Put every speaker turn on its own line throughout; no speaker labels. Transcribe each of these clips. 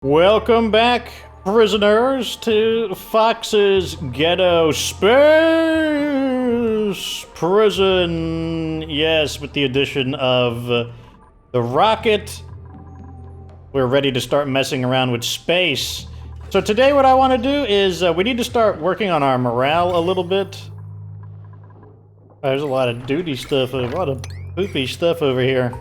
Welcome back, prisoners, to Fox's Ghetto Space Prison. Yes, with the addition of the rocket, we're ready to start messing around with space. So today what I want to do is we need to start working on our morale a little bit. There's a lot of duty stuff, a lot of poopy stuff over here.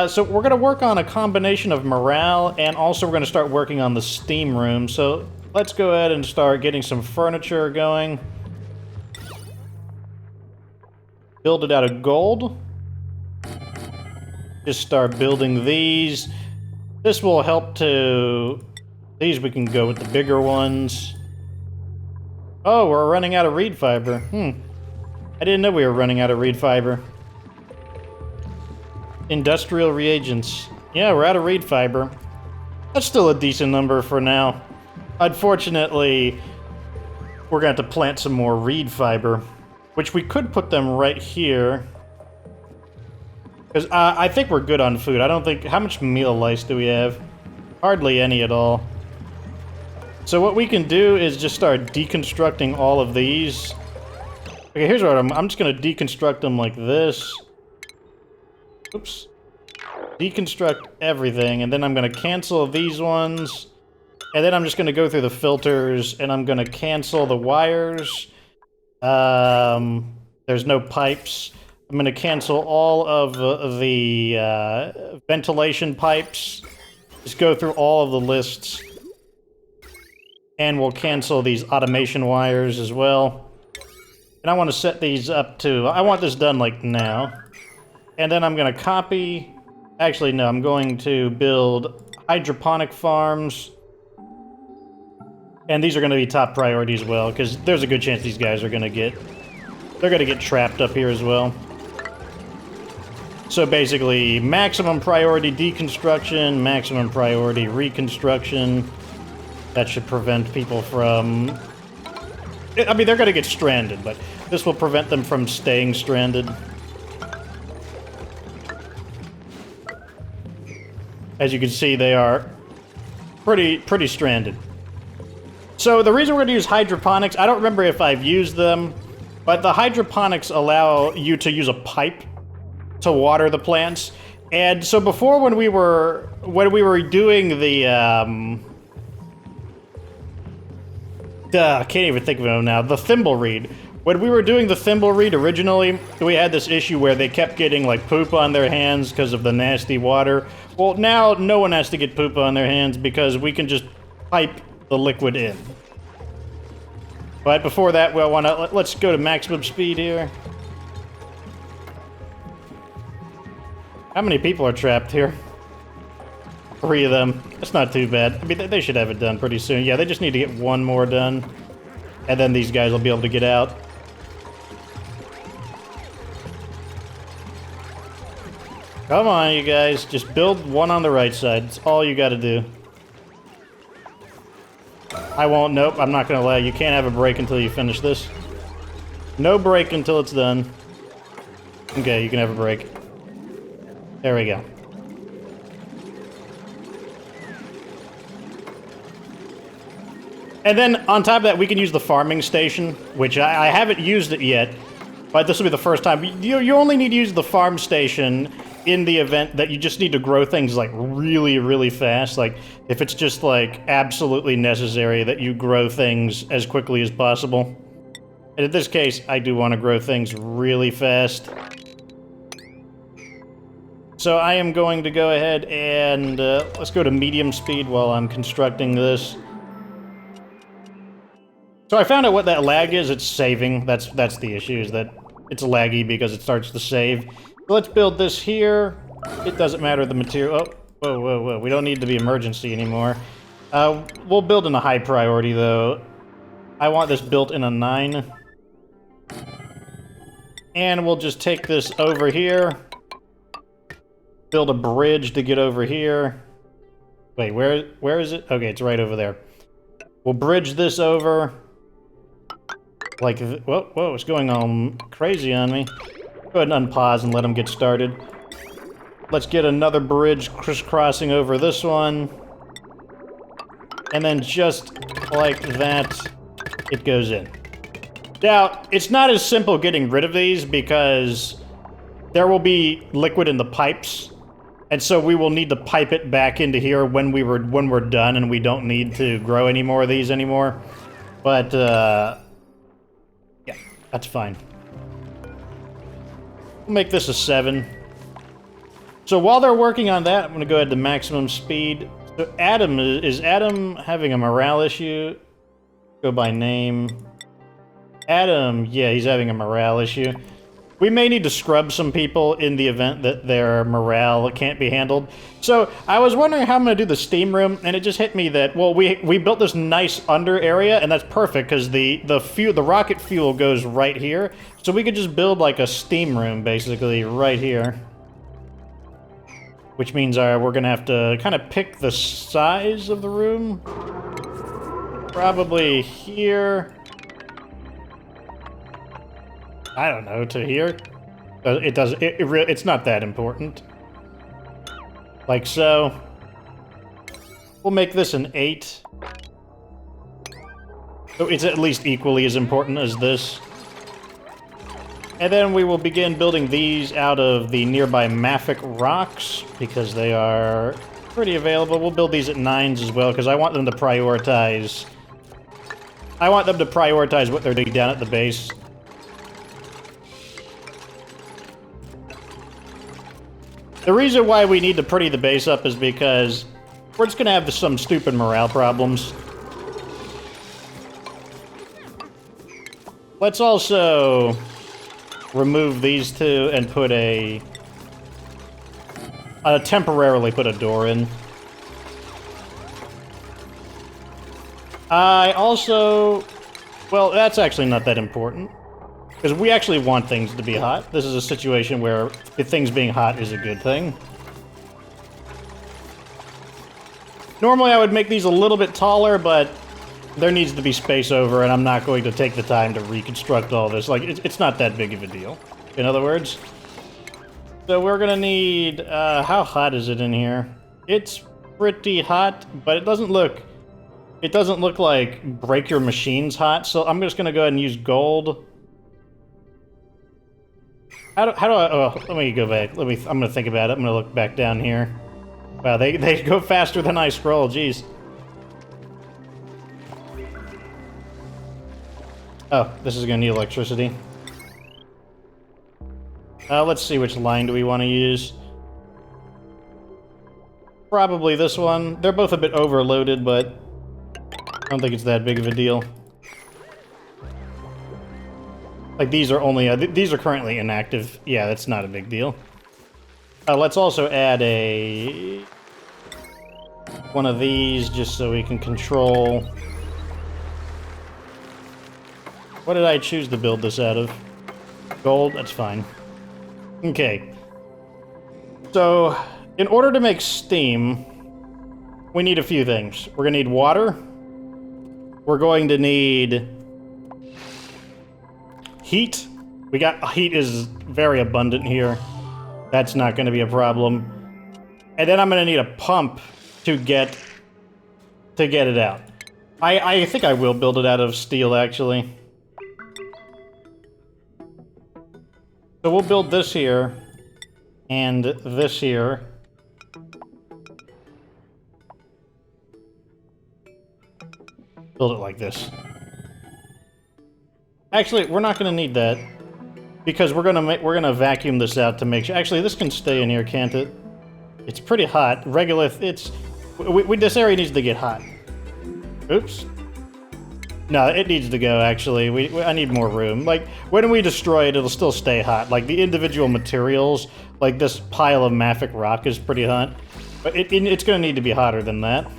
So we're going to work on a combination of morale, and also we're going to start working on the steam room. So let's go ahead and start getting some furniture going. Build it out of gold. Just start building these. This will help to... These we can go with the bigger ones. Oh, we're running out of reed fiber. I didn't know we were running out of reed fiber. Industrial reagents. Yeah, we're out of reed fiber. That's still a decent number for now. Unfortunately, we're going to have to plant some more reed fiber, which we could put them right here. Because I think we're good on food. I don't think... How much meal lice do we have? Hardly any at all. So what we can do is just start deconstructing all of these. Okay, here's what I'm just going to deconstruct them like this. Oops. Deconstruct everything, and then I'm going to cancel these ones. And then I'm just going to go through the filters, and I'm going to cancel the wires. There's no pipes. I'm going to cancel all of the ventilation pipes. Just go through all of the lists. And we'll cancel these automation wires as well. And I want to set these up to... I want this done like now. And then I'm going to copy... Actually, no, I'm going to build hydroponic farms. And these are going to be top priority as well, because there's a good chance these guys are going to get... They're going to get trapped up here as well. So basically, maximum priority deconstruction, maximum priority reconstruction. That should prevent people from... I mean, they're going to get stranded, but this will prevent them from staying stranded. As you can see, they are pretty stranded. So the reason we're going to use hydroponics, I don't remember if I've used them, but the hydroponics allow you to use a pipe to water the plants. And so before, when we were doing the I can't even think of it now, the thimbleweed. When we were doing the thimbleweed originally, we had this issue where they kept getting like poop on their hands because of the nasty water. Well, now no one has to get poop on their hands because we can just pipe the liquid in. But before that, let's go to maximum speed here. How many people are trapped here? 3 of them. That's not too bad. I mean, they should have it done pretty soon. Yeah, they just need to get one more done. And then these guys will be able to get out. Come on, you guys. Just build one on the right side. That's all you gotta do. I won't. Nope, I'm not gonna allow you. You can't have a break until you finish this. No break until it's done. Okay, you can have a break. There we go. And then, on top of that, we can use the farming station, which I haven't used it yet, but this will be the first time. You only need to use the farm station in the event that you just need to grow things, like, really, really fast. Like, if it's just, like, absolutely necessary that you grow things as quickly as possible. And in this case, I do want to grow things really fast. So I am going to go ahead and let's go to medium speed while I'm constructing this. So I found out what that lag is. It's saving. That's the issue, is that it's laggy because it starts to save. So let's build this here. It doesn't matter the material. Oh, whoa, whoa, whoa. We don't need to be emergency anymore. We'll build in a high priority, though. I want this built in a 9. And we'll just take this over here. Build a bridge to get over here. Wait, where is it? Okay, it's right over there. We'll bridge this over. Like, whoa, what's going on crazy on me? Go ahead and unpause and let them get started. Let's get another bridge crisscrossing over this one. And then just like that, it goes in. Now, it's not as simple getting rid of these because there will be liquid in the pipes. And so we will need to pipe it back into here when we're done and we don't need to grow any more of these anymore. But, yeah, that's fine. We'll make this a 7. So while they're working on that, I'm going to go ahead to maximum speed. So Adam, is Adam having a morale issue? Go by name. Adam, yeah, he's having a morale issue. We may need to scrub some people in the event that their morale can't be handled. So I was wondering how I'm going to do the steam room, and it just hit me that, well, we built this nice under area, and that's perfect because the rocket fuel goes right here. So we could just build like a steam room basically right here. Which means we're going to have to kind of pick the size of the room. Probably here. I don't know, to here? It's not that important. Like so. We'll make this an 8. So it's at least equally as important as this. And then we will begin building these out of the nearby mafic rocks, because they are pretty available. We'll build these at 9s as well, because I want them to prioritize... what they're doing down at the base. The reason why we need to pretty the base up is because we're just going to have some stupid morale problems. Let's also remove these two and put temporarily put a door in. I also... Well, that's actually not that important. Because we actually want things to be hot. This is a situation where things being hot is a good thing. Normally I would make these a little bit taller, but there needs to be space over, and I'm not going to take the time to reconstruct all this. Like, it's not that big of a deal, in other words. So we're gonna need... how hot is it in here? It's pretty hot, but it doesn't look like break your machines hot, so I'm just gonna go ahead and use gold. How do I... Oh, let me go back. I'm gonna think about it. I'm gonna look back down here. Wow, they go faster than I scroll, jeez. Oh, this is gonna need electricity. Let's see, which line do we want to use? Probably this one. They're both a bit overloaded, but I don't think it's that big of a deal. Like, these are only... these are currently inactive. Yeah, that's not a big deal. Let's also add one of these, just so we can control... What did I choose to build this out of? Gold? That's fine. Okay. So, in order to make steam, we need a few things. We're gonna need water. We're going to need... heat. Heat is very abundant here. That's not going to be a problem. And then I'm going to need a pump to get it out. I think I will build it out of steel, actually. So we'll build this here and this here. Build it like this. Actually, we're not going to need that because we're gonna vacuum this out to make sure. Actually, this can stay in here, can't it? It's pretty hot. This area needs to get hot. Oops. No, it needs to go. Actually, I need more room. Like when we destroy it, it'll still stay hot. Like the individual materials, like this pile of mafic rock is pretty hot, but it's going to need to be hotter than that.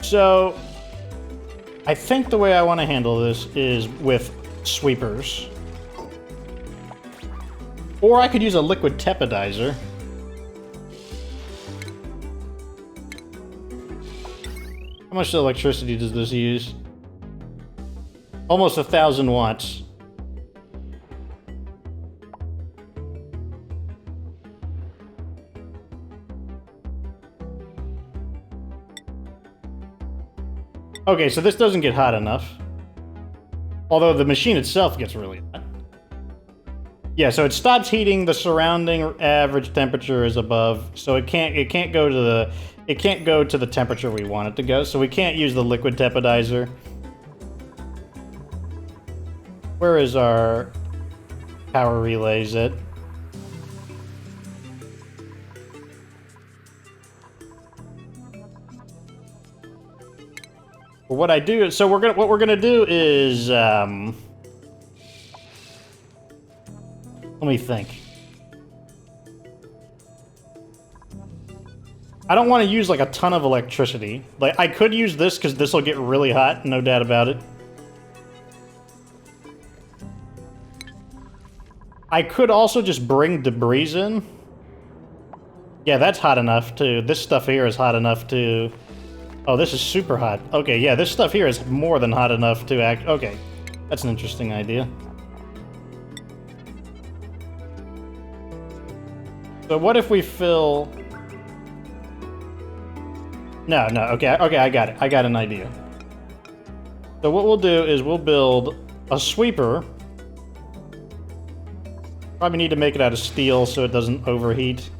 So. I think the way I want to handle this is with sweepers. Or I could use a liquid tepidizer. How much electricity does this use? Almost 1,000 watts. Okay, so this doesn't get hot enough. Although the machine itself gets really hot. Yeah, so it stops heating, the surrounding average temperature is above, so it can't go to the temperature we want it to go, so we can't use the liquid tepidizer. Where is our power relays at? What I do is, so what we're gonna do is, let me think. I don't want to use like a ton of electricity. Like I could use this because this will get really hot, no doubt about it. I could also just bring debris in. Yeah, that's hot enough to. This stuff here is hot enough to. Oh, this is super hot. Okay, yeah, this stuff here is more than hot enough to act. Okay, that's an interesting idea. So what if we fill... No, okay, I got it. I got an idea. So what we'll do is we'll build a sweeper. Probably need to make it out of steel so it doesn't overheat.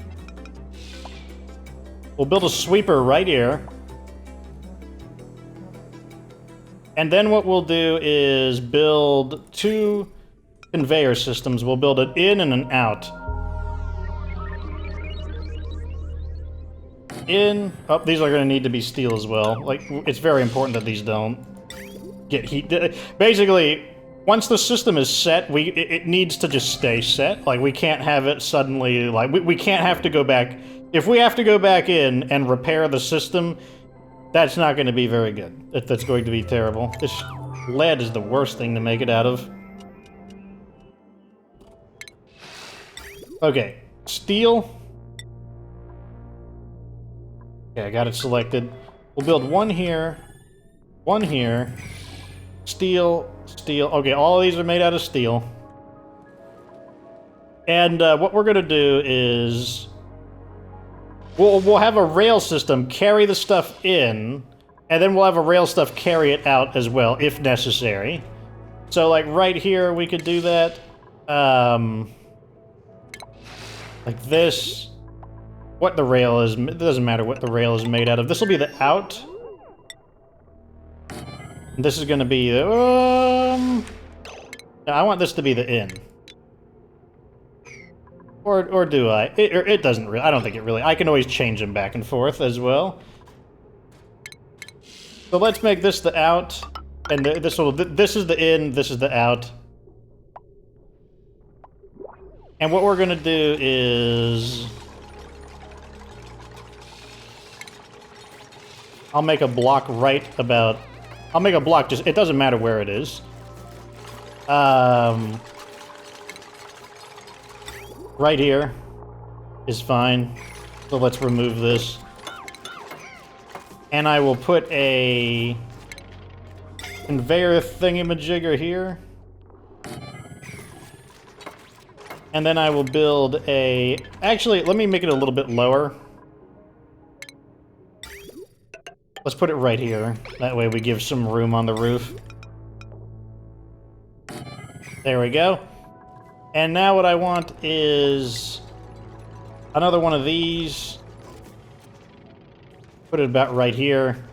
We'll build a sweeper right here. And then what we'll do is build 2 conveyor systems. We'll build an in and an out. In. Oh, these are going to need to be steel as well. Like, it's very important that these don't get heat. Basically, once the system is set, it needs to just stay set. Like, we can't have it suddenly, like, we can't have to go back. If we have to go back in and repair the system, that's not going to be very good. That's going to be terrible. This lead is the worst thing to make it out of. Okay, steel. Okay, I got it selected. We'll build 1 here, 1 here. Steel, steel. Okay, all of these are made out of steel. And what we're going to do is... We'll have a rail system carry the stuff in, and then we'll have a rail stuff carry it out as well, if necessary. So, like, right here, we could do that. Like this. What the rail is... It doesn't matter what the rail is made out of. This will be the out. This is going to be the... No, I want this to be the in. Or do I? It doesn't really. I don't think it really. I can always change them back and forth as well. So let's make this the out, and this is the in. This is the out. And what we're gonna do is, I'll make a block right about. I'll make a block. Just it doesn't matter where it is. Right here is fine. So let's remove this. And I will put a conveyor thingamajigger here. And then I will build a... Actually, let me make it a little bit lower. Let's put it right here. That way we give some room on the roof. There we go. And now what I want is another one of these. Put it about right here.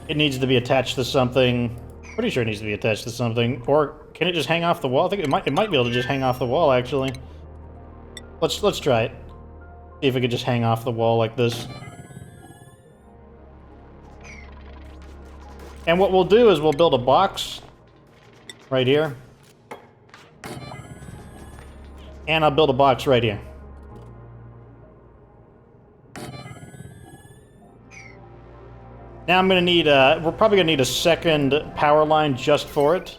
It needs to be attached to something. Pretty sure it needs to be attached to something. Or can it just hang off the wall? I think it might be able to just hang off the wall, actually. Let's try it. See if it could just hang off the wall like this. And what we'll do is we'll build a box right here. And I'll build a box right here. Now I'm gonna need, we're probably gonna need a second power line just for it.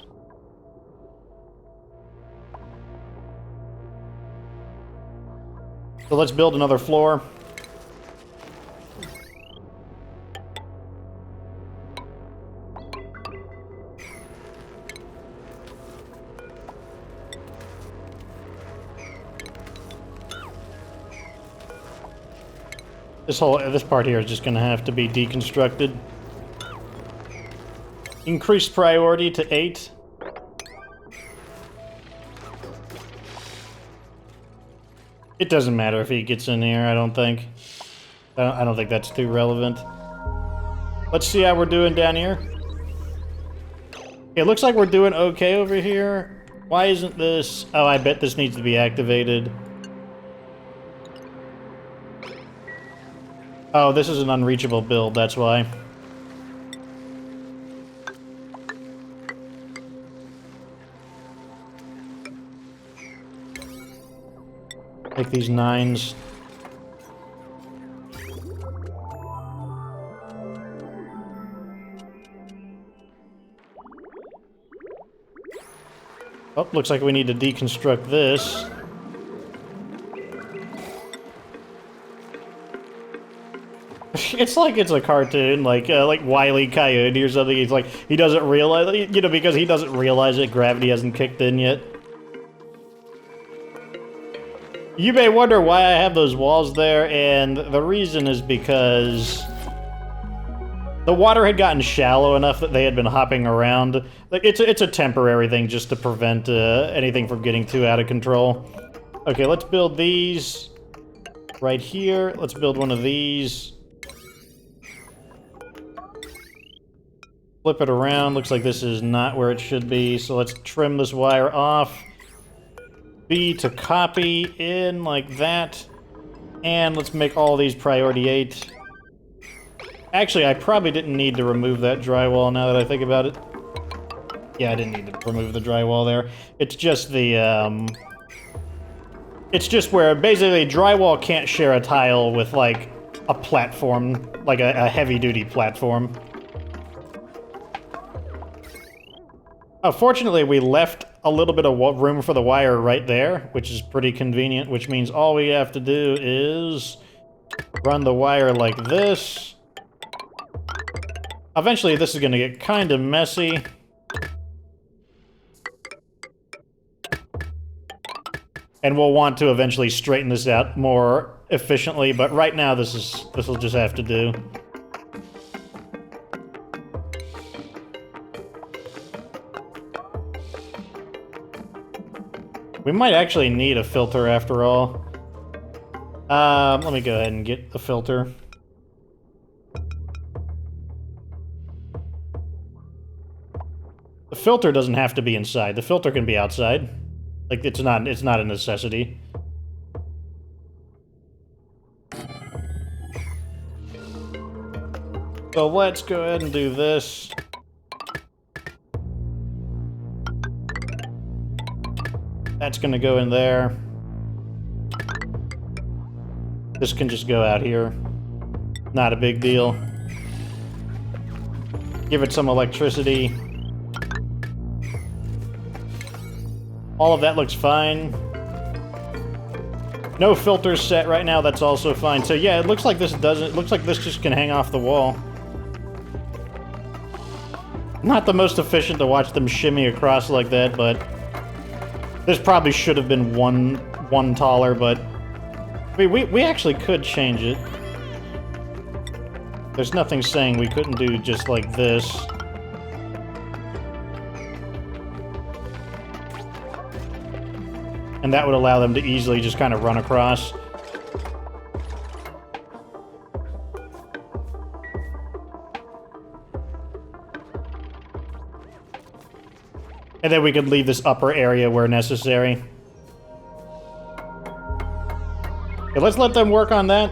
So let's build another floor. This part here is just gonna have to be deconstructed. Increase priority to 8. It doesn't matter if he gets in here, I don't think. I don't think that's too relevant. Let's see how we're doing down here. It looks like we're doing okay over here. Why isn't this... Oh, I bet this needs to be activated. Oh, this is an unreachable build, that's why. Take these 9s. Oh, looks like we need to deconstruct this. It's like it's a cartoon, like Wile E. Coyote or something. He's like, he doesn't realize, you know, because he doesn't realize that gravity hasn't kicked in yet. You may wonder why I have those walls there, and the reason is because the water had gotten shallow enough that they had been hopping around. Like, it's a temporary thing just to prevent anything from getting too out of control. Okay, let's build these right here. Let's build one of these. Flip it around. Looks like this is not where it should be, so let's trim this wire off. B to copy in like that. And let's make all these priority 8. Actually, I probably didn't need to remove that drywall now that I think about it. Yeah, I didn't need to remove the drywall there. It's just the, it's just where basically drywall can't share a tile with, like, a platform, like a heavy-duty platform. Fortunately, we left a little bit of room for the wire right there, which is pretty convenient, which means all we have to do is run the wire like this. Eventually, this is going to get kind of messy. And we'll want to eventually straighten this out more efficiently, but right now this will just have to do. We might actually need a filter after all. Let me go ahead and get the filter. The filter doesn't have to be inside. The filter can be outside. Like, it's not a necessity. So let's go ahead and do this. That's gonna go in there. This can just go out here. Not a big deal. Give it some electricity. All of that looks fine. No filters set right now, that's also fine. So yeah, it looks like this doesn't... It looks like this just can hang off the wall. Not the most efficient to watch them shimmy across like that, but... This probably should have been one taller, but... I mean, we actually could change it. There's nothing saying we couldn't do just like this. And that would allow them to easily just kind of run across. And then we could leave this upper area where necessary. Okay, let's let them work on that.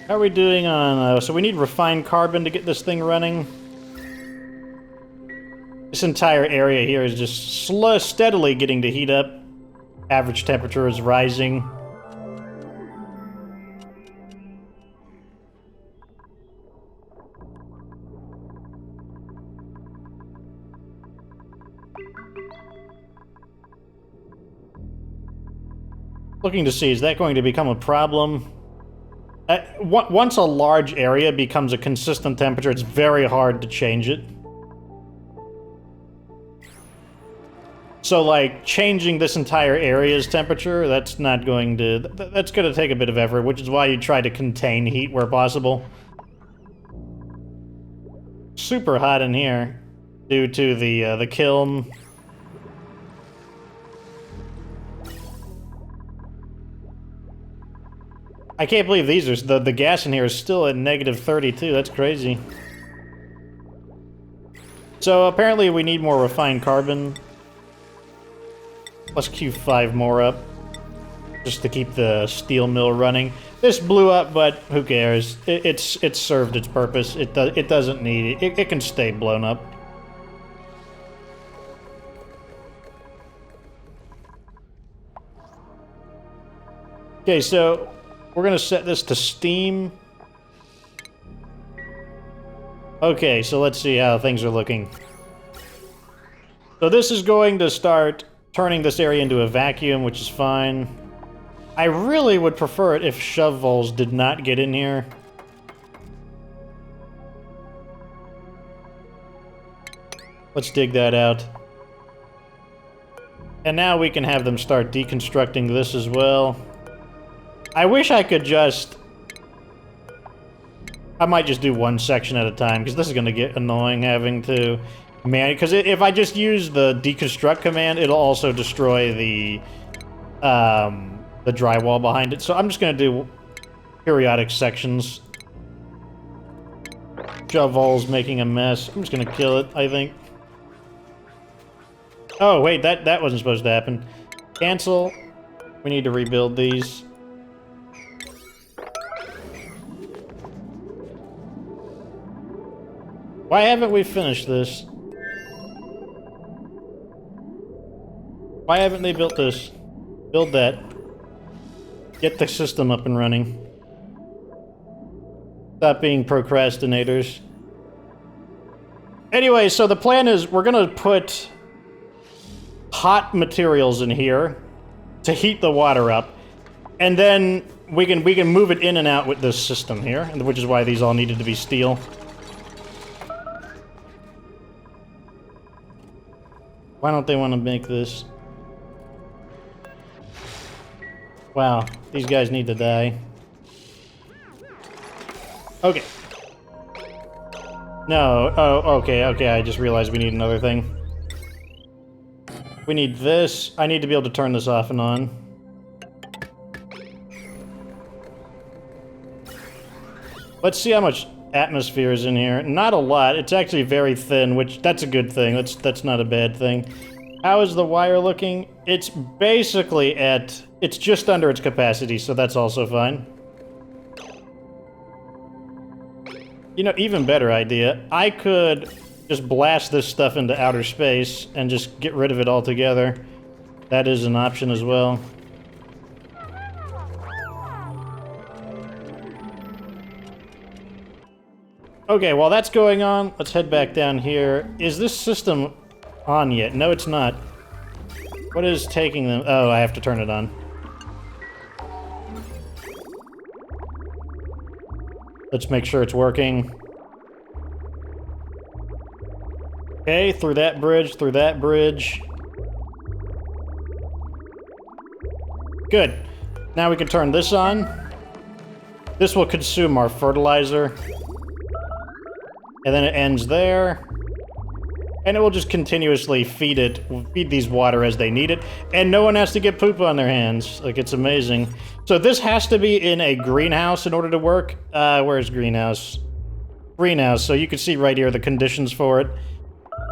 How are we doing on... so we need refined carbon to get this thing running. This entire area here is just steadily getting to heat up. Average temperature is rising. Looking to see, is that going to become a problem? Once a large area becomes a consistent temperature, it's very hard to change it. So, like, changing this entire area's temperature, that's not going to... That's going to take a bit of effort, which is why you try to contain heat where possible. Super hot in here, due to the kiln. I can't believe these are... The gas in here is still at negative 32, that's crazy. So, apparently we need more refined carbon. Let's queue 5 more up, just to keep the steel mill running. This blew up, but who cares? It's served its purpose. It doesn't need it. It can stay blown up. Okay, so we're gonna set this to steam. Okay, so let's see how things are looking. So this is going to start turning this area into a vacuum, which is fine. I really would prefer it if shovels did not get in here. Let's dig that out. And now we can have them start deconstructing this as well. I wish I could just... I might just do one section at a time, because this is going to get annoying having to... Man, because if I just use the deconstruct command, it'll also destroy the drywall behind it. So I'm just gonna do periodic sections. Shovel's making a mess. I'm just gonna kill it, I think. Oh wait, that wasn't supposed to happen. Cancel. We need to rebuild these. Why haven't we finished this? Why haven't they built this? Build that. Get the system up and running. Stop being procrastinators. Anyway, so the plan is we're gonna put hot materials in here to heat the water up, and then we can move it in and out with this system here, which is why these all needed to be steel. Why don't they want to make this? Wow, these guys need to die. Okay. No, oh, okay, I just realized we need another thing. We need this. I need to be able to turn this off and on. Let's see how much atmosphere is in here. Not a lot. It's actually very thin, which, that's a good thing. That's not a bad thing. How is the wire looking? It's basically at... It's just under its capacity, so that's also fine. You know, even better idea. I could just blast this stuff into outer space and just get rid of it altogether. That is an option as well. Okay, while that's going on, let's head back down here. Is this system on yet? No, it's not. What is taking them? Oh, I have to turn it on. Let's make sure it's working. Okay, through that bridge, through that bridge. Good. Now we can turn this on. This will consume our fertilizer. And then it ends there. And it will just continuously feed these water as they need it. And no one has to get poop on their hands. Like, it's amazing. So this has to be in a greenhouse in order to work. Where's greenhouse? Greenhouse. So you can see right here the conditions for it.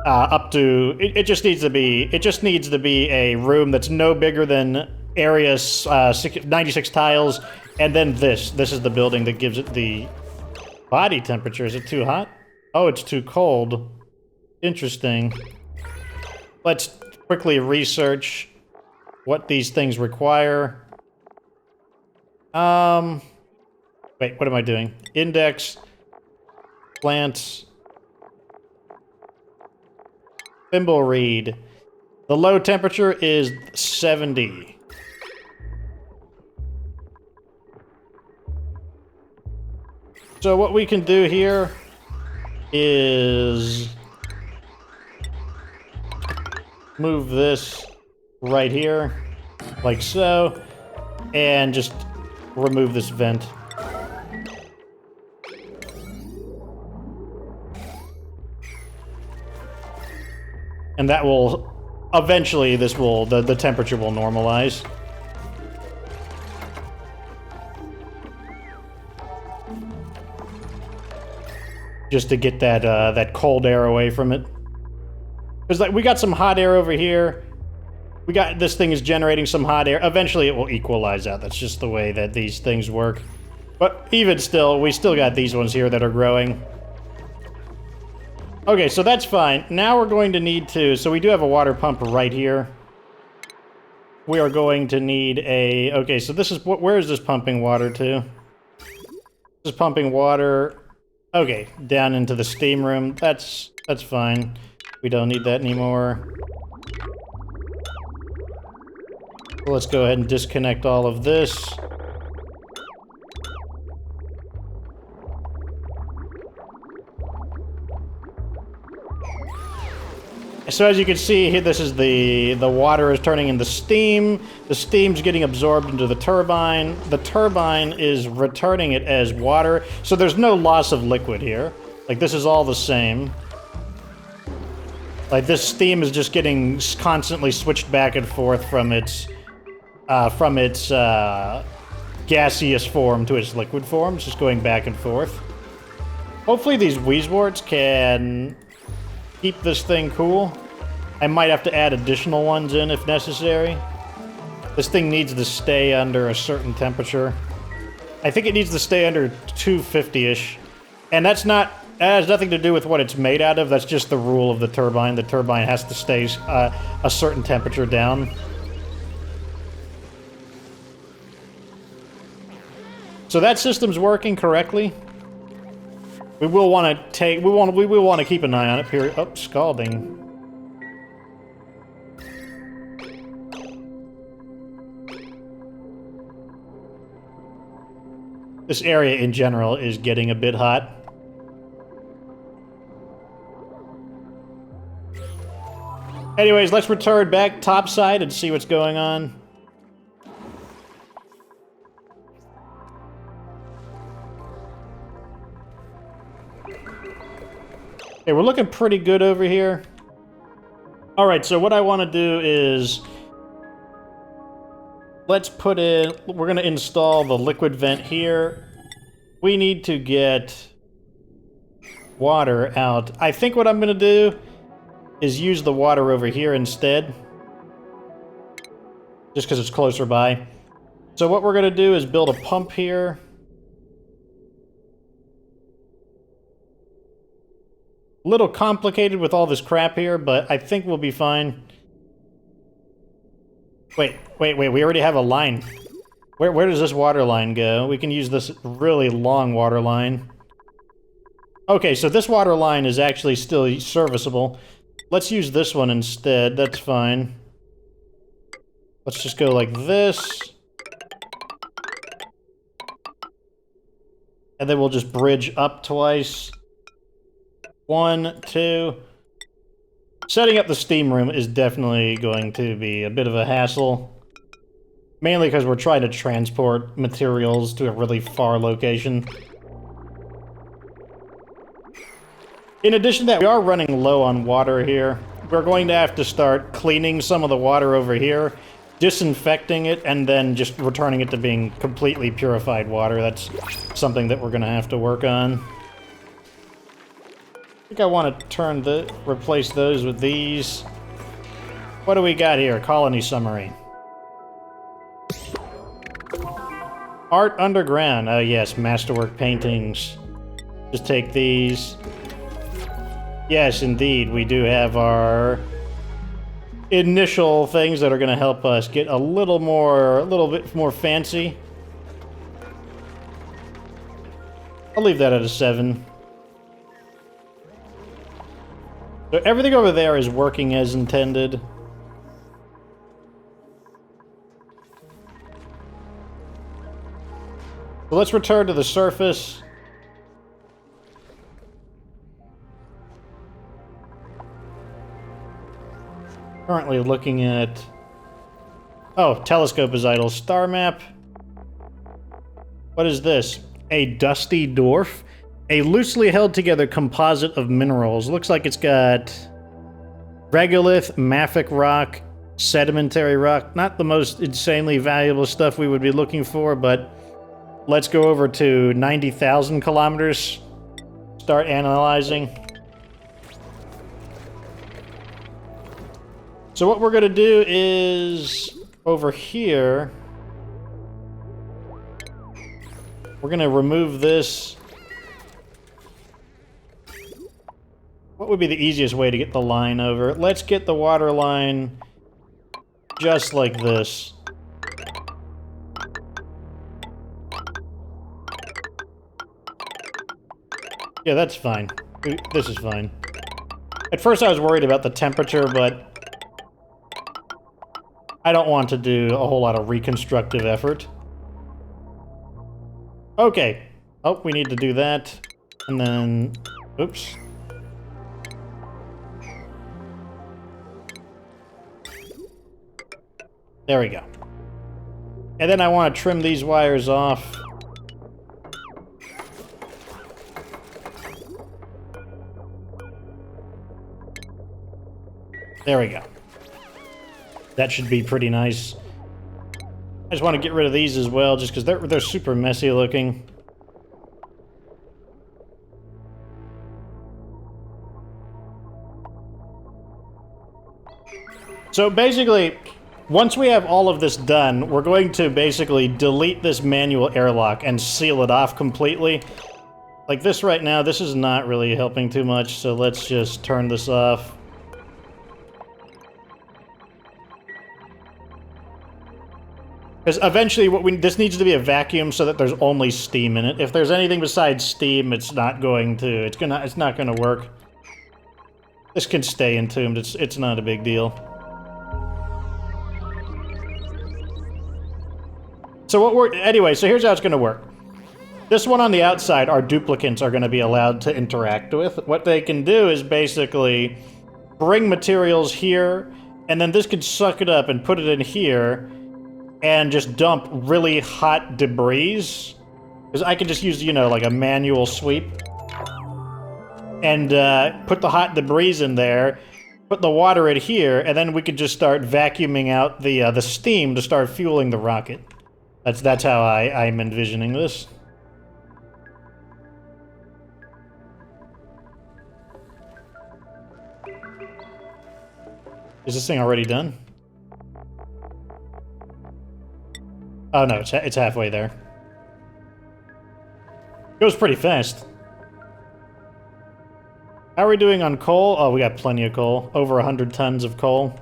Up to... It just needs to be a room that's no bigger than area 96 tiles. And then this. This is the building that gives it the body temperature. Is it too hot? Oh, it's too cold. Interesting. Let's quickly research what these things require. Wait, what am I doing? Index, plants, thimble reed. The low temperature is 70. So what we can do here is move this right here, like so, and just remove this vent. And that will, eventually, this will, the temperature will normalize. Just to get that, that cold air away from it. Because like, we got some hot air over here. We got, this thing is generating some hot air. Eventually it will equalize out. That's just the way that these things work. But even still, we still got these ones here that are growing. Okay, so that's fine. Now we're going to need to... So we do have a water pump right here. We are going to need a... Okay, so this is... Where is this pumping water to? This is pumping water... Okay, down into the steam room. That's fine. We don't need that anymore. Well, let's go ahead and disconnect all of this. So as you can see here, this is the water is turning into steam. The steam's getting absorbed into the turbine. The turbine is returning it as water. So there's no loss of liquid here. Like, this is all the same. Like, this steam is just getting constantly switched back and forth from its gaseous form to its liquid form. It's just going back and forth. Hopefully these Wheezeworts can keep this thing cool. I might have to add additional ones in if necessary. This thing needs to stay under a certain temperature. I think it needs to stay under 250-ish. And that has nothing to do with what it's made out of. That's just the rule of the turbine. The turbine has to stay a certain temperature down. So that system's working correctly. We will want to take... We will want to keep an eye on it. Period. Oh, scalding. This area in general is getting a bit hot. Anyways, let's return back topside and see what's going on. Okay, we're looking pretty good over here. Alright, so what I want to do is... Let's put in... We're going to install the liquid vent here. We need to get water out. I think what I'm going to do is use the water over here instead. Just because it's closer by. So what we're going to do is build a pump here. A little complicated with all this crap here, but I think we'll be fine. Wait, we already have a line. Where does this water line go? We can use this really long water line. Okay, so this water line is actually still serviceable. Let's use this one instead, that's fine. Let's just go like this. And then we'll just bridge up twice. 1, 2. Setting up the steam room is definitely going to be a bit of a hassle. Mainly because we're trying to transport materials to a really far location. In addition to that, we are running low on water here. We're going to have to start cleaning some of the water over here, disinfecting it, and then just returning it to being completely purified water. That's something that we're going to have to work on. I think I want to replace those with these. What do we got here? Colony summary. Art underground. Oh yes, masterwork paintings. Just take these. Yes, indeed, we do have our initial things that are going to help us get a little bit more fancy. I'll leave that at a 7. So everything over there is working as intended. So let's return to the surface. Currently looking at... Oh, telescope is idle. Star map. What is this? A dusty dwarf? A loosely held together composite of minerals. Looks like it's got regolith, mafic rock, sedimentary rock. Not the most insanely valuable stuff we would be looking for, but let's go over to 90,000 kilometers. Start analyzing. So what we're going to do is over here, we're going to remove this. What would be the easiest way to get the line over? Let's get the water line just like this. Yeah, that's fine. This is fine. At first I was worried about the temperature, but I don't want to do a whole lot of reconstructive effort. Okay. Oh, we need to do that. And then... Oops. There we go. And then I want to trim these wires off. There we go. That should be pretty nice. I just want to get rid of these as well, just because they're super messy looking. So basically, once we have all of this done, we're going to basically delete this manual airlock and seal it off completely. Like this right now, this is not really helping too much, so let's just turn this off. Because eventually, this needs to be a vacuum so that there's only steam in it. If there's anything besides steam, it's not going to. It's not going to work. This can stay entombed. It's not a big deal. So anyway, so here's how it's going to work. This one on the outside, our duplicants are going to be allowed to interact with. What they can do is basically bring materials here, and then this could suck it up and put it in here, and just dump really hot debris. Because I can just use, you know, like a manual sweep. And put the hot debris in there, put the water in here, and then we could just start vacuuming out the steam to start fueling the rocket. That's how I'm envisioning this. Is this thing already done? Oh no, it's halfway there. Goes pretty fast. How are we doing on coal? Oh, we got plenty of coal. Over 100 tons of coal.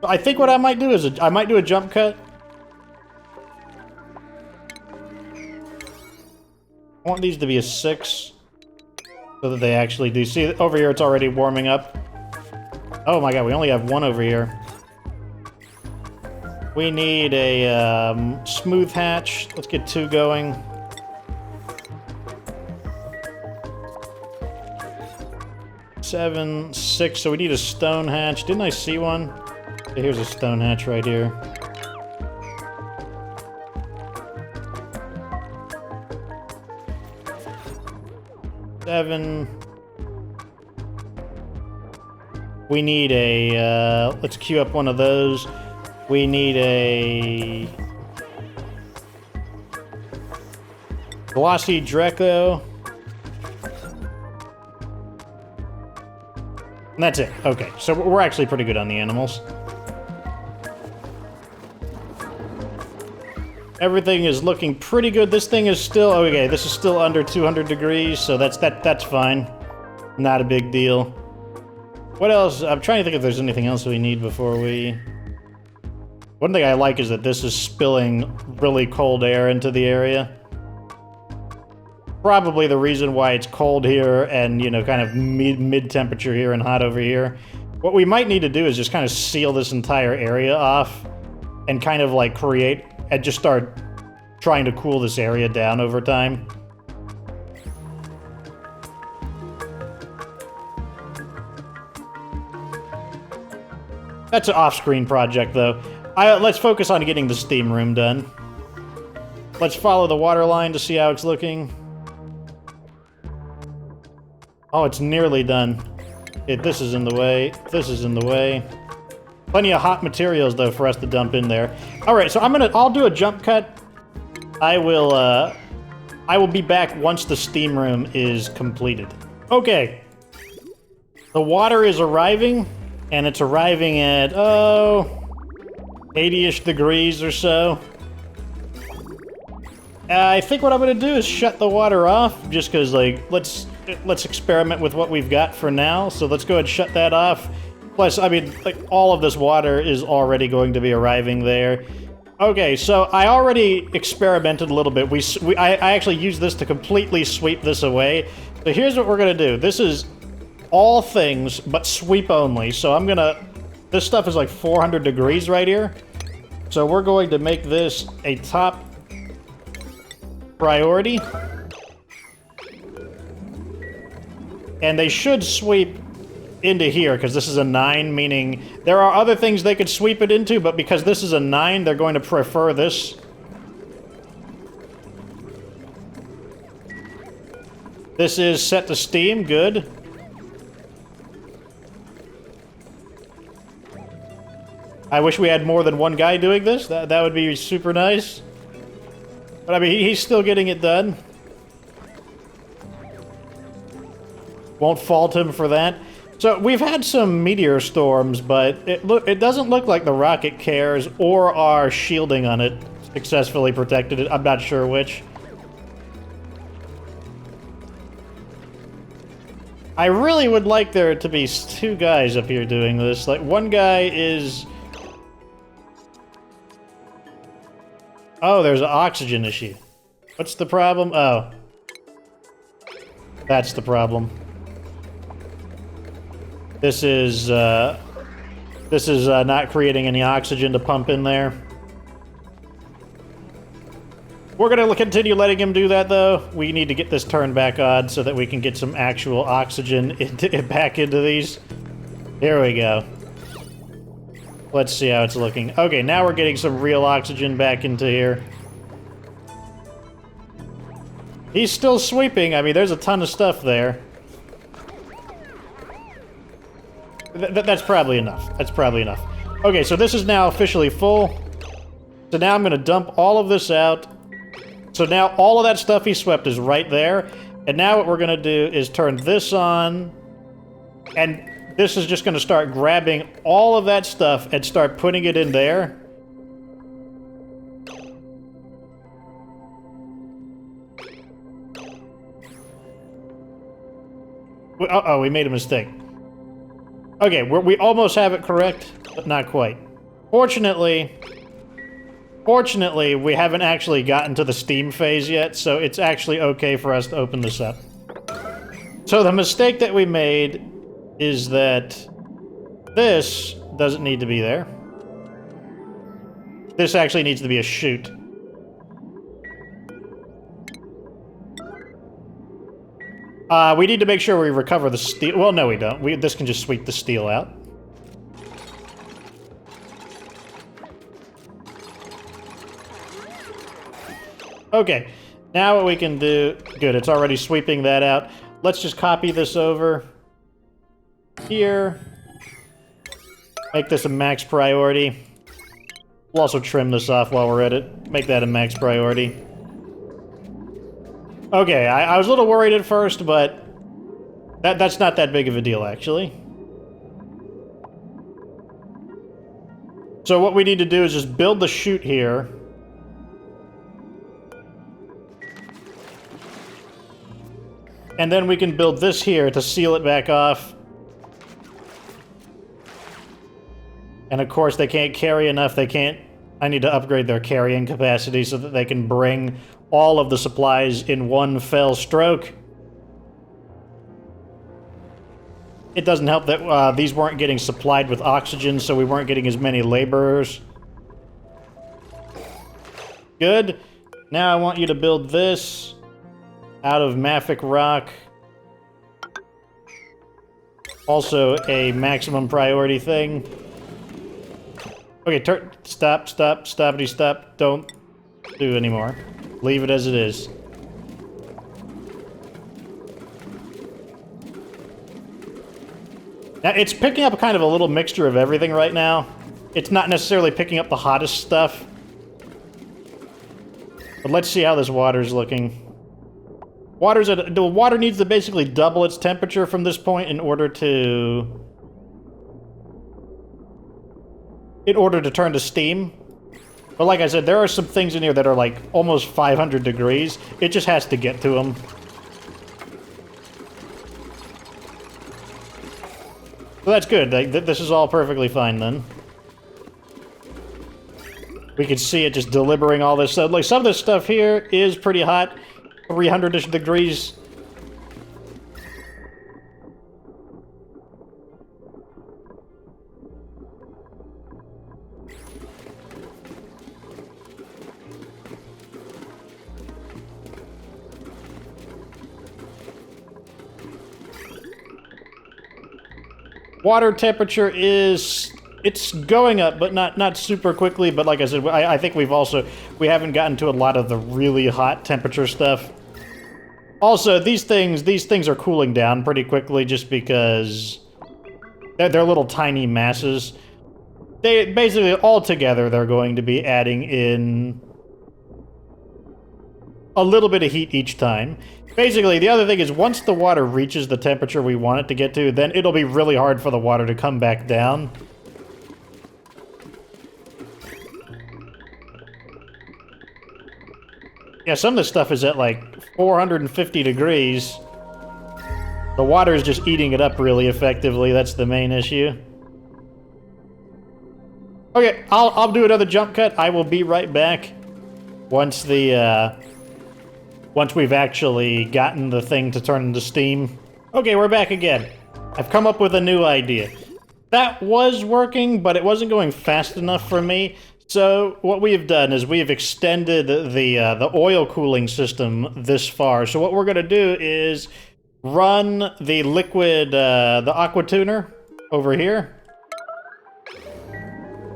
I think what I might do is I might do a jump cut. I want these to be a 6. So that they actually do. See, over here it's already warming up. Oh my god, we only have one over here. We need a smooth hatch. Let's get 2 going. Seven, 6, so we need a stone hatch. Didn't I see one? Okay, here's a stone hatch right here. Seven. We need a, let's queue up one of those. We need a glossy Draco. And that's it. Okay, so we're actually pretty good on the animals. Everything is looking pretty good. This thing is still, okay, this is still under 200 degrees, so that's fine. Not a big deal. What else? I'm trying to think if there's anything else we need before we... One thing I like is that this is spilling really cold air into the area. Probably the reason why it's cold here and, you know, kind of mid-temperature here and hot over here. What we might need to do is just kind of seal this entire area off and kind of like create and just start trying to cool this area down over time. That's an off-screen project, though. Let's focus on getting the steam room done. Let's follow the water line to see how it's looking. Oh, it's nearly done. This is in the way. This is in the way. Plenty of hot materials, though, for us to dump in there. All right, so I'll do a jump cut. I will be back once the steam room is completed. Okay. The water is arriving, and it's arriving at, 80-ish degrees or so. I think what I'm gonna do is shut the water off, just because, like, let's experiment with what we've got for now. So let's go ahead and shut that off. Plus, I mean, like, all of this water is already going to be arriving there. Okay, so I already experimented a little bit. I actually used this to completely sweep this away. So here's what we're gonna do. This is all things, but sweep only. So this stuff is like 400 degrees right here. So we're going to make this a top priority. And they should sweep into here, because this is a 9, meaning there are other things they could sweep it into, but because this is a 9, they're going to prefer this. This is set to steam, good. I wish we had more than one guy doing this. That would be super nice. But I mean, he's still getting it done. Won't fault him for that. So we've had some meteor storms, but it doesn't look like the rocket cares or our shielding on it successfully protected it. I'm not sure which. I really would like there to be 2 guys up here doing this. Like, one guy is... Oh, there's an oxygen issue. What's the problem? Oh. That's the problem. This is not creating any oxygen to pump in there. We're gonna continue letting him do that, though. We need to get this turned back on so that we can get some actual oxygen back into these. Here we go. Let's see how it's looking. Okay, now we're getting some real oxygen back into here. He's still sweeping. I mean, there's a ton of stuff there. That's probably enough. That's probably enough. Okay, so this is now officially full. So now I'm going to dump all of this out. So now all of that stuff he swept is right there. And now what we're going to do is turn this on. And this is just going to start grabbing all of that stuff and start putting it in there. Uh-oh, we made a mistake. Okay, we almost have it correct, but not quite. Fortunately, we haven't actually gotten to the steam phase yet, so it's actually okay for us to open this up. So the mistake that we made is that this doesn't need to be there. This actually needs to be a chute. We need to make sure we recover the steel. Well, no, we don't. This can just sweep the steel out. Okay, now what we can do... Good, it's already sweeping that out. Let's just copy this over here. Make this a max priority. We'll also trim this off while we're at it. Make that a max priority. Okay, I was a little worried at first, but that's not that big of a deal, actually. So what we need to do is just build the chute here. And then we can build this here to seal it back off. And of course, they can't carry enough. I need to upgrade their carrying capacity so that they can bring all of the supplies in one fell stroke. It doesn't help that these weren't getting supplied with oxygen, so we weren't getting as many laborers. Good. Now I want you to build this out of mafic rock. Also a maximum priority thing. Okay, stop, stoppity, stop. Don't do anymore. Leave it as it is. Now, it's picking up kind of a little mixture of everything right now. It's not necessarily picking up the hottest stuff. But let's see how this water's looking. The water needs to basically double its temperature from this point in order to turn to steam. But like I said, there are some things in here that are like almost 500 degrees. It just has to get to them. So that's good. Like, this is all perfectly fine then. We can see it just delivering all this stuff. Like, some of this stuff here is pretty hot. 300-ish degrees. Water temperature it's going up, but not super quickly. But like I said, I think we haven't gotten to a lot of the really hot temperature stuff. Also, these things are cooling down pretty quickly just because they're little tiny masses. They basically all together they're going to be adding in a little bit of heat each time. Basically, the other thing is once the water reaches the temperature we want it to get to, then it'll be really hard for the water to come back down. Yeah, some of this stuff is at like 450 degrees. The water is just eating it up really effectively. That's the main issue. Okay, I'll do another jump cut. I will be right back once we've actually gotten the thing to turn into steam. Okay, we're back again. I've come up with a new idea. That was working, but it wasn't going fast enough for me. So what we have done is we have extended the oil cooling system this far. So what we're going to do is run the liquid, the aqua tuner over here.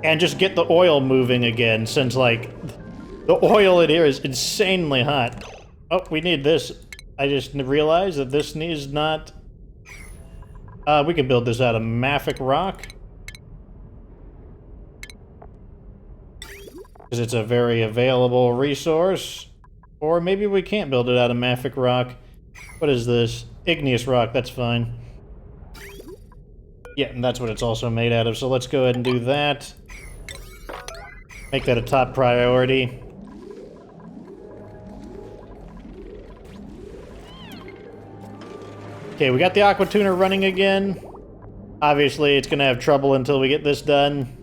And just get the oil moving again, since, like, the oil in here is insanely hot. Oh, we need this. I just realized that this needs not... we can build this out of mafic rock. Because it's a very available resource. Or maybe we can't build it out of mafic rock. What is this? Igneous rock, that's fine. Yeah, and that's what it's also made out of, so let's go ahead and do that. Make that a top priority. Okay, we got the aqua tuner running again. Obviously, it's gonna have trouble until we get this done.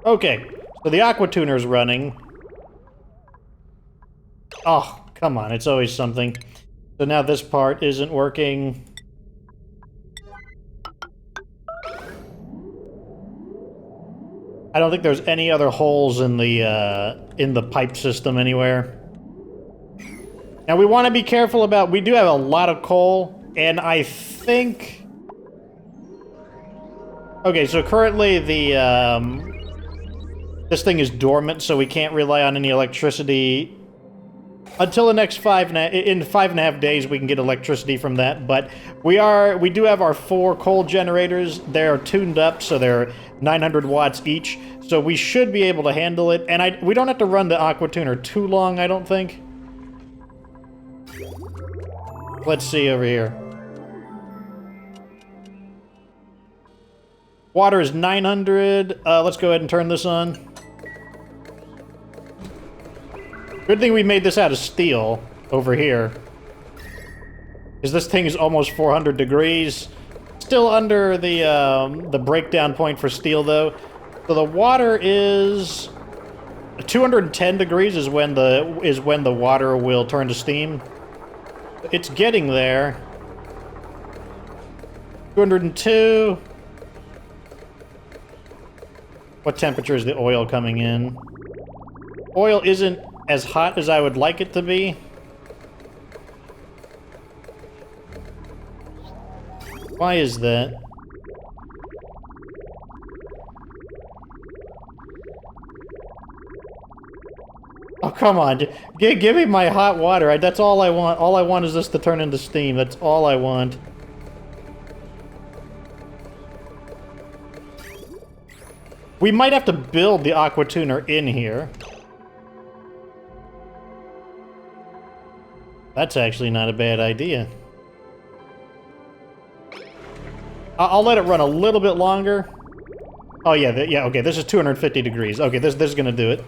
Okay, so the aqua tuner's running. Oh, come on, it's always something. So now this part isn't working. I don't think there's any other holes in the pipe system anywhere. Now we want to be careful about, we do have a lot of coal, and I think... Okay, so currently this thing is dormant, so we can't rely on any electricity until the next 5.5 days. We can get electricity from that, but we do have our 4 coal generators. They're tuned up, so they're 900 watts each, so we should be able to handle it. And we don't have to run the aqua tuner too long, I don't think. Let's see over here. Water is 900. Let's go ahead and turn this on. Good thing we made this out of steel over here. Because this thing is almost 400 degrees. Still under the breakdown point for steel, though. So the water is 210 degrees is when the water will turn to steam. It's getting there. 202. What temperature is the oil coming in? Oil isn't as hot as I would like it to be. Why is that? Oh, come on. Give me my hot water. That's all I want. All I want is this to turn into steam. That's all I want. We might have to build the aqua tuner in here. That's actually not a bad idea. I'll let it run a little bit longer. Oh, yeah, yeah, okay, this is 250 degrees. Okay, this is gonna do it.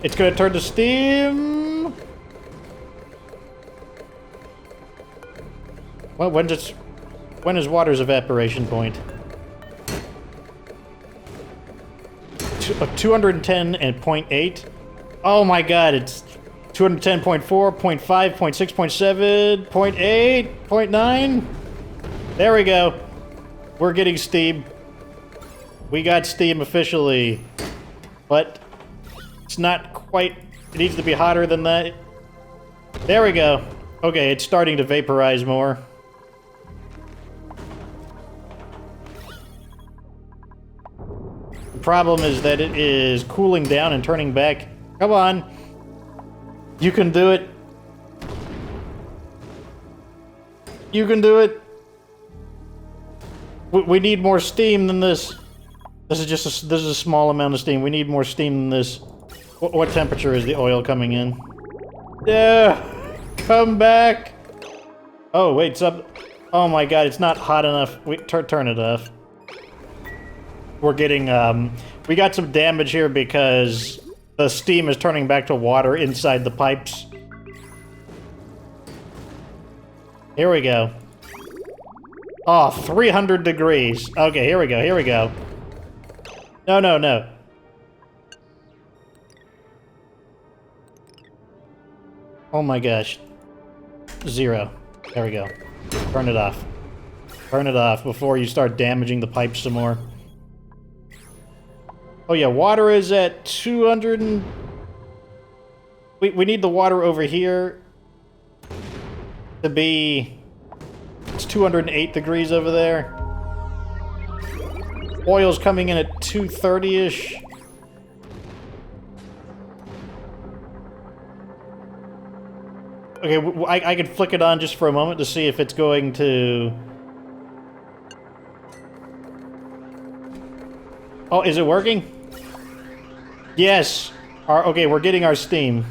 It's gonna turn to steam. Well, when is water's evaporation point? 210 and 0.8. Oh my god, it's 210.4, 0.5, 0.6, 0.7, 0.8, 0.9. There we go. We're getting steam. We got steam officially. But it's not quite... It needs to be hotter than that. There we go. Okay, it's starting to vaporize more. The problem is that it is cooling down and turning back. Come on. You can do it. You can do it. We need more steam than this. This is a small amount of steam. We need more steam than this. What temperature is the oil coming in? Yeah, come back. Oh wait, it's up. Oh my god, it's not hot enough. Wait, turn it off. We're getting we got some damage here because the steam is turning back to water inside the pipes. Here we go. Oh, 300 degrees. Okay, here we go, here we go. No, no, no. Oh my gosh. 0. There we go. Turn it off. Turn it off before you start damaging the pipes some more. Oh yeah, water is at 200 and... We need the water over here to be... It's 208 degrees over there. Oil's coming in at 230-ish. Okay, I can flick it on just for a moment to see if it's going to... Oh, is it working? Yes. Okay, we're getting our steam.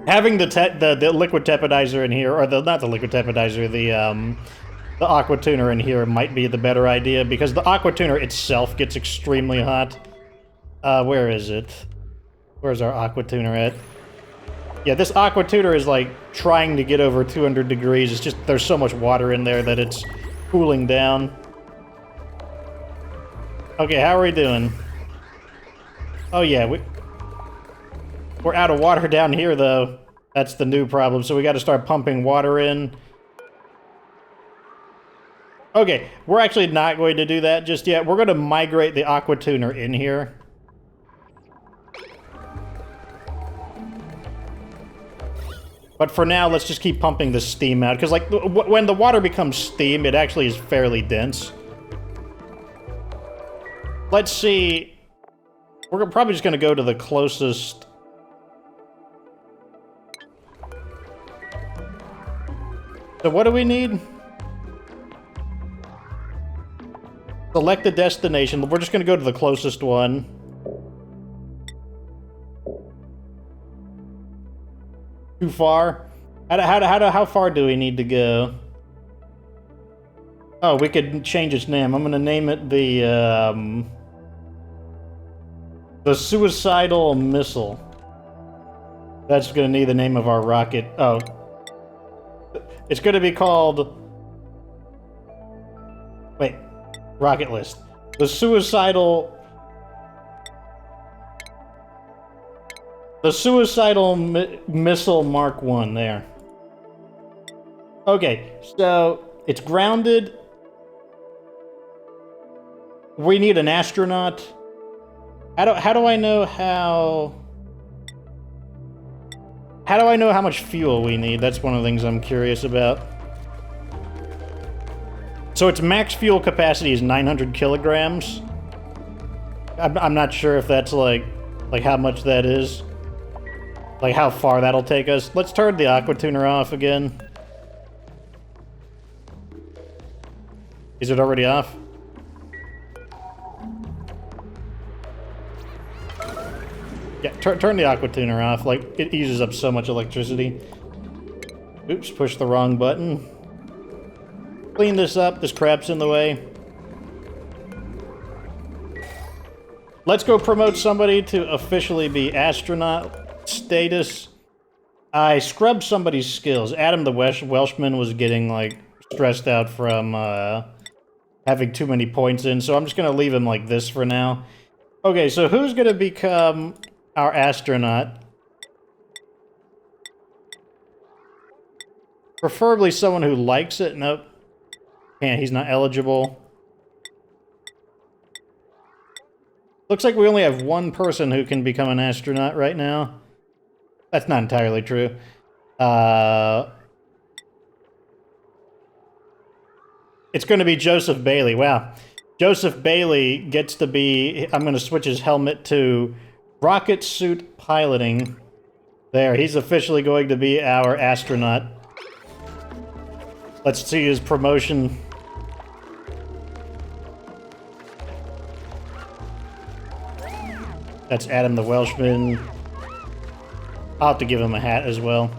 Having the liquid tepidizer in here, or not the liquid tepidizer, the aqua tuner in here might be the better idea, because the aqua tuner itself gets extremely hot. Where is it? Where's our aqua tuner at? Yeah, this aqua tuner is like trying to get over 200 degrees. It's just there's so much water in there that it's cooling down. Okay, how are we doing? Oh yeah, we're out of water down here though. That's the new problem, so we got to start pumping water in. Okay, we're actually not going to do that just yet. We're going to migrate the aqua tuner in here. But for now, let's just keep pumping the steam out, because like when the water becomes steam, it actually is fairly dense. Let's see. We're probably just going to go to the closest. So what do we need? Select a destination. We're just going to go to the closest one. Too far? How far do we need to go? Oh, we could change its name. I'm going to name it the suicidal missile. That's going to need the name of our rocket. Oh. It's going to be called... Wait. Rocket list. The suicidal... The suicidal missile Mark 1 there. Okay, so it's grounded. We need an astronaut. How do I know how How do I know how much fuel we need? That's one of the things I'm curious about. So its max fuel capacity is 900 kilograms. I'm not sure if that's like how much that is. Like how far that'll take us. Let's turn the aqua tuner off again. Is it already off? Yeah, turn the aqua tuner off. Like, it uses up so much electricity. Oops, pushed the wrong button. Clean this up. This crap's in the way. Let's go promote somebody to officially be astronaut status. I scrubbed somebody's skills. Adam the Welshman was getting, like, stressed out from having too many points in, so I'm just going to leave him like this for now. Okay, so who's going to become our astronaut? Preferably someone who likes it. Nope. Can't, he's not eligible. Looks like we only have one person who can become an astronaut right now. That's not entirely true. It's going to be Joseph Bailey. Wow. Joseph Bailey gets to be... I'm going to switch his helmet to rocket suit piloting. There, he's officially going to be our astronaut. Let's see his promotion. That's Adam the Welshman. I'll have to give him a hat as well.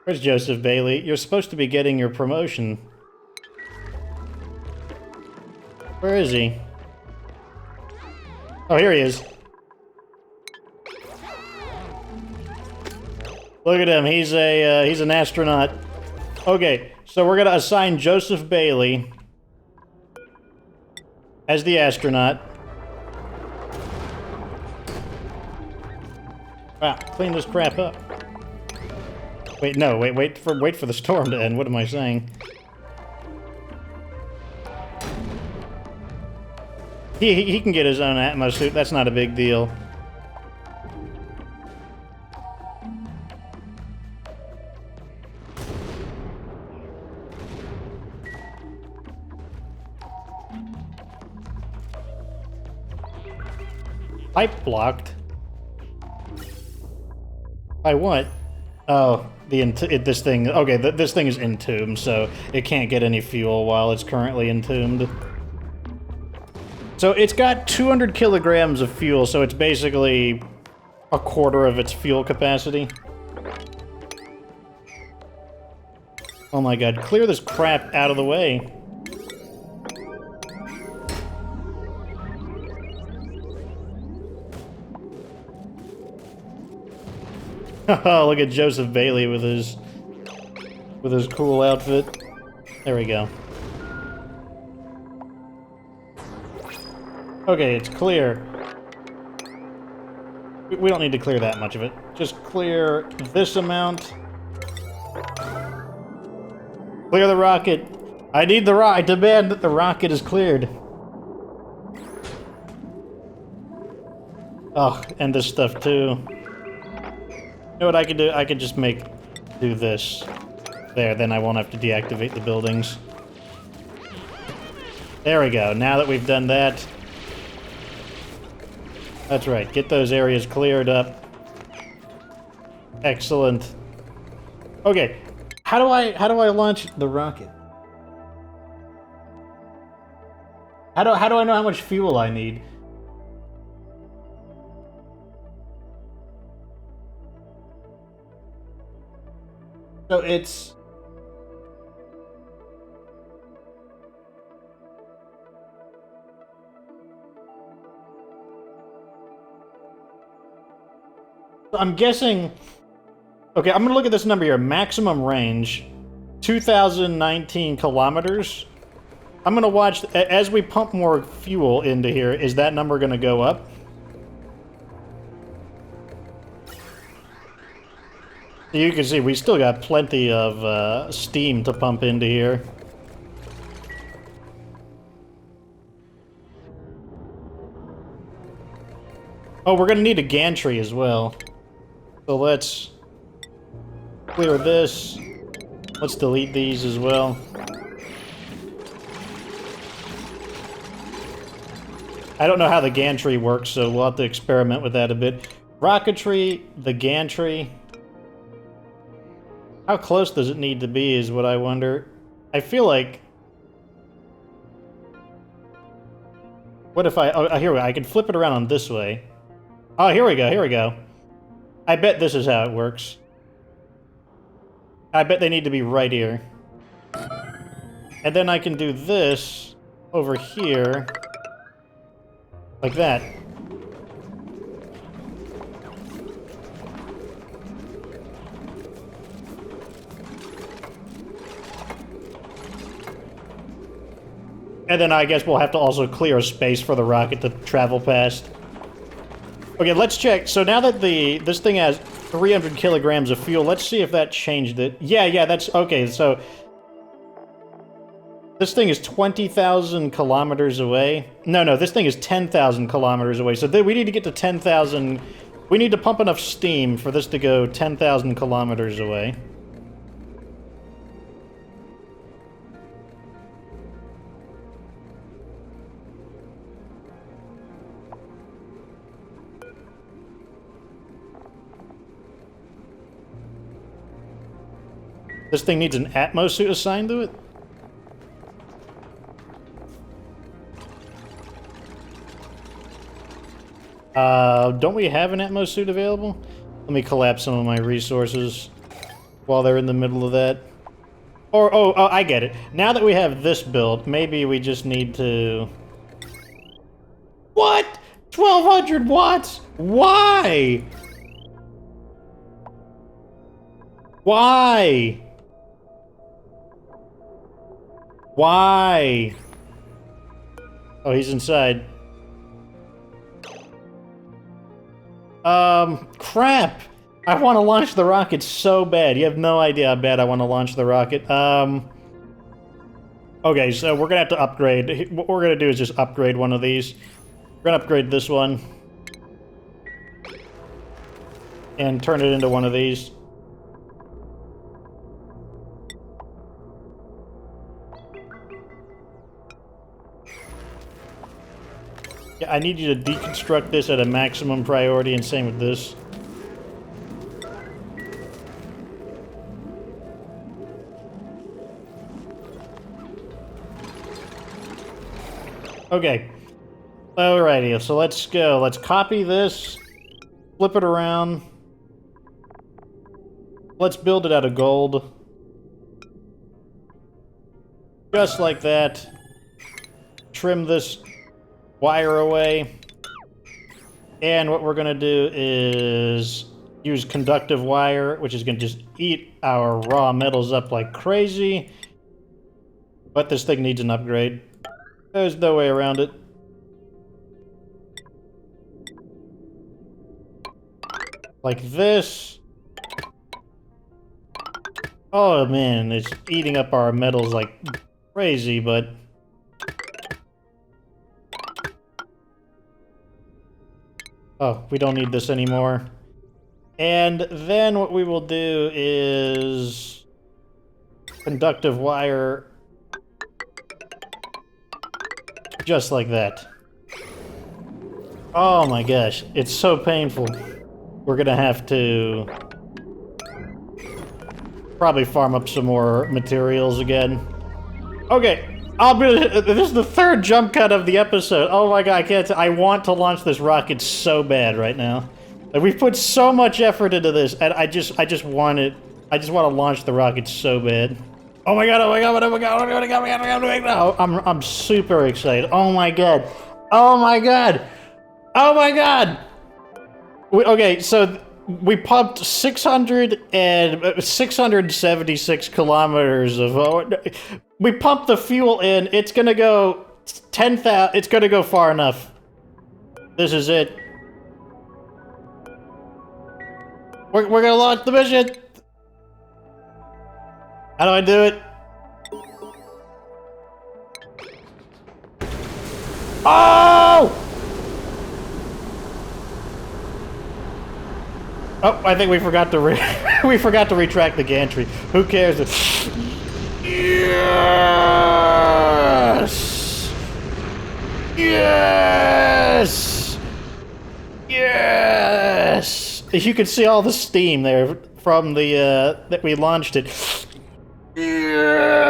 Where's Joseph Bailey? You're supposed to be getting your promotion. Where is he? Oh, here he is. Look at him. He's an astronaut. Okay, so we're gonna assign Joseph Bailey as the astronaut. Wow, clean this crap up. Wait, no, wait for the storm to end. What am I saying? He can get his own Atmos suit. That's not a big deal. Pipe blocked. By what? Oh, this thing. Okay, this thing is entombed, so it can't get any fuel while it's currently entombed. So it's got 200 kilograms of fuel, so it's basically a quarter of its fuel capacity. Oh my god, clear this crap out of the way. Oh, look at Joseph Bailey with his cool outfit. There we go. Okay, it's clear. We don't need to clear that much of it. Just clear this amount. Clear the rocket. I demand that the rocket is cleared. Oh, and this stuff too. You know what I could do? I could just do this. There, then I won't have to deactivate the buildings. There we go. Now that we've done that... That's right. Get those areas cleared up. Excellent. Okay. How do I launch the rocket? How do I know how much fuel I need? So it's... I'm guessing... Okay, I'm gonna look at this number here. Maximum range, 2019 kilometers. I'm gonna watch, as we pump more fuel into here, is that number gonna go up? You can see we still got plenty of steam to pump into here. Oh, we're gonna need a gantry as well. So let's clear this. Let's delete these as well. I don't know how the gantry works, so we'll have to experiment with that a bit. Rocketry, the gantry. How close does it need to be is what I wonder. I feel like... What if I... Oh, here we go. I can flip it around on this way. Oh, here we go, here we go. I bet this is how it works. I bet they need to be right here. And then I can do this over here. Like that. And then I guess we'll have to also clear a space for the rocket to travel past. Okay, let's check. So now that this thing has 300 kilograms of fuel, let's see if that changed it. Yeah, that's... Okay, so... This thing is 20,000 kilometers away. No, this thing is 10,000 kilometers away. So we need to get to 10,000... We need to pump enough steam for this to go 10,000 kilometers away. This thing needs an Atmos suit assigned to it? Don't we have an Atmos suit available? Let me collapse some of my resources while they're in the middle of that. Or, oh, I get it. Now that we have this built, maybe we just need to... What? 1,200 watts? Why? Why? Why? Oh, he's inside. Crap! I want to launch the rocket so bad. You have no idea how bad I want to launch the rocket. Okay, so we're gonna have to upgrade. What we're gonna do is just upgrade one of these. We're gonna upgrade this one. And turn it into one of these. Yeah, I need you to deconstruct this at a maximum priority, and same with this. Okay. Alrighty, so let's go. Let's copy this, flip it around. Let's build it out of gold. Just like that. Trim this wire away. And what we're gonna do is use conductive wire, which is gonna just eat our raw metals up like crazy. But this thing needs an upgrade. There's no way around it. Like this. Oh man, it's eating up our metals like crazy, but... Oh, we don't need this anymore. And then what we will do is... conductive wire... just like that. Oh my gosh, it's so painful. We're gonna have to... probably farm up some more materials again. Okay. This is the third jump cut of the episode. Oh my god, I want to launch this rocket so bad right now. Like, we've put so much effort into this, and I just want it. I just want to launch the rocket so bad. Oh my god, oh my god, oh my god, oh my god, oh my god, oh my god, oh my god. I'm super excited. Oh my god. Oh my god. Oh my god. Okay, so we pumped 676 kilometers of... we pumped the fuel in. It's gonna go 10,000... It's gonna go far enough. This is it. We're gonna launch the mission. How do I do it? Oh! Oh, I think we forgot to we forgot to retract the gantry. Who cares? Yes! Yes! Yes! You can see all the steam there from the that we launched it. Yes!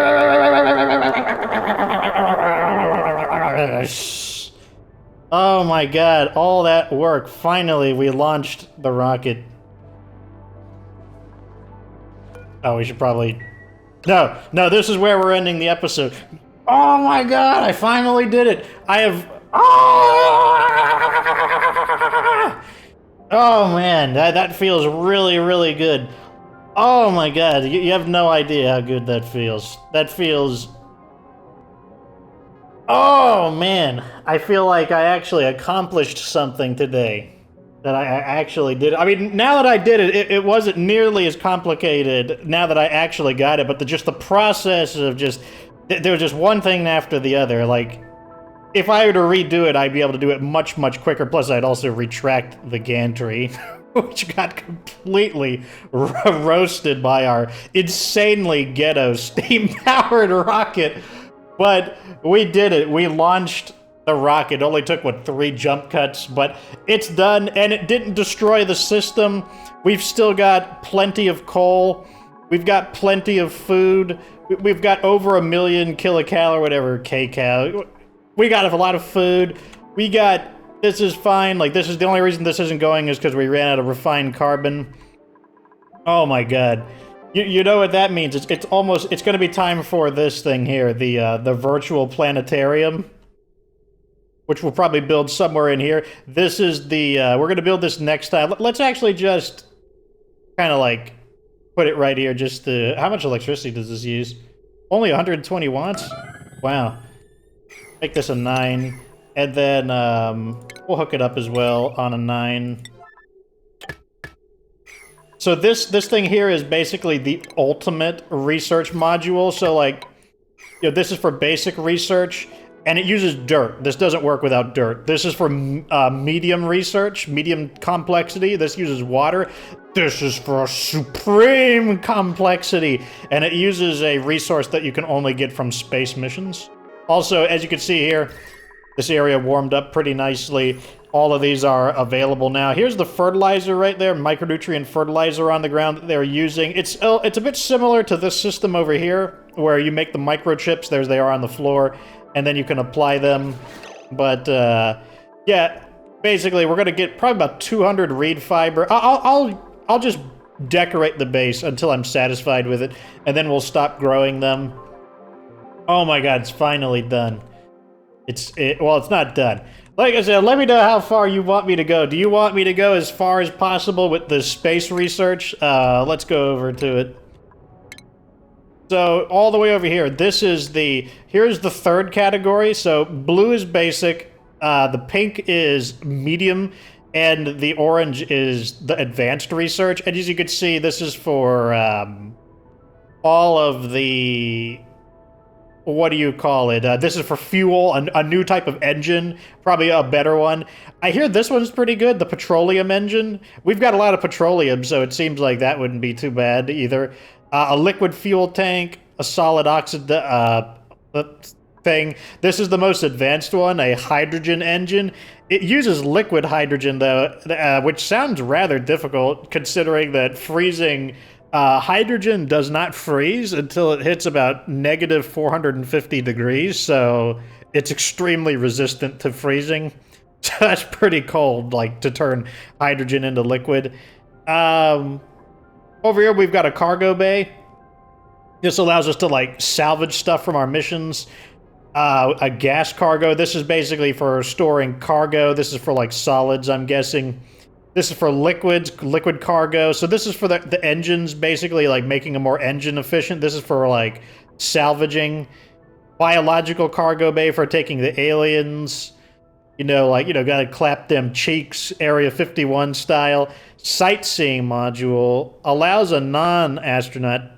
Oh my god, all that work. Finally, we launched the rocket. Oh, we should probably... No, this is where we're ending the episode. Oh my god, I finally did it! I have... Oh man, that feels really, really good. Oh my god, you have no idea how good that feels. That feels... Oh man, I feel like I actually accomplished something today. That I actually did. I mean, now that I did it, it wasn't nearly as complicated now that I actually got it, but just the process of just... There was just one thing after the other. Like, if I were to redo it, I'd be able to do it much, much quicker. Plus, I'd also retract the gantry, which got completely roasted by our insanely ghetto steam-powered rocket. But we did it. We launched the rocket. It only took, what, 3 jump cuts? But it's done, and it didn't destroy the system. We've still got plenty of coal. We've got plenty of food. We've got over 1 million kilocal, whatever, kcal. We got a lot of food. We got... This is fine. Like, this is the only reason this isn't going is because we ran out of refined carbon. Oh my god. You know what that means? It's going to be time for this thing here, the virtual planetarium, which we'll probably build somewhere in here. This is the we're going to build this next time. Let's actually just kind of like put it right here. Just how much electricity does this use? Only 120 watts. Wow. Make this a 9, and then we'll hook it up as well on a 9. So this thing here is basically the ultimate research module. So like, you know, this is for basic research, and it uses dirt. This doesn't work without dirt. This is for medium research, medium complexity. This uses water. This is for supreme complexity, and it uses a resource that you can only get from space missions. Also, as you can see here, this area warmed up pretty nicely. All of these are available now. Here's the fertilizer right there, micronutrient fertilizer on the ground that they're using. It's a bit similar to this system over here, where you make the microchips. There they are on the floor, and then you can apply them. But yeah, basically we're gonna get probably about 200 reed fiber. I'll just decorate the base until I'm satisfied with it, and then we'll stop growing them. Oh my god, it's finally done. Well, it's not done. Like I said, let me know how far you want me to go. Do you want me to go as far as possible with the space research? Let's go over to it. So, all the way over here, here's the third category. So, blue is basic, the pink is medium, and the orange is the advanced research. And as you can see, this is for all of the... What do you call it? This is for fuel, a new type of engine, probably a better one. I hear this one's pretty good, the petroleum engine. We've got a lot of petroleum, so it seems like that wouldn't be too bad either. A liquid fuel tank, a solid oxide thing. This is the most advanced one, a hydrogen engine. It uses liquid hydrogen, though, which sounds rather difficult, considering that freezing... hydrogen does not freeze until it hits about negative 450 degrees, so it's extremely resistant to freezing. So that's pretty cold, like, to turn hydrogen into liquid. Over here, we've got a cargo bay. This allows us to, like, salvage stuff from our missions. A gas cargo. This is basically for storing cargo. This is for, like, solids, I'm guessing. This is for liquids, liquid cargo. So this is for the engines, basically, like, making them more engine efficient. This is for, like, salvaging. Biological cargo bay for taking the aliens. You know, like, you know, gotta clap them cheeks, Area 51 style. Sightseeing module allows a non-astronaut.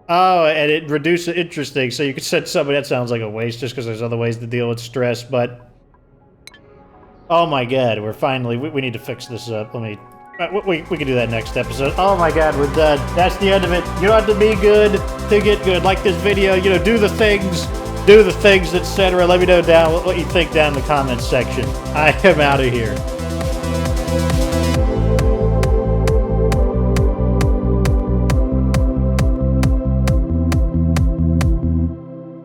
Oh, and it reduces... Interesting. So you could send somebody... That sounds like a waste just because there's other ways to deal with stress, but... Oh my god, we're finally... We need to fix this up. Let me We can do that next episode. Oh my god, we're done. That's the end of it. You don't have to be good to get good. Like this video, you know, do the things, etc. Let me know down what you think down in the comments section. I am out of here.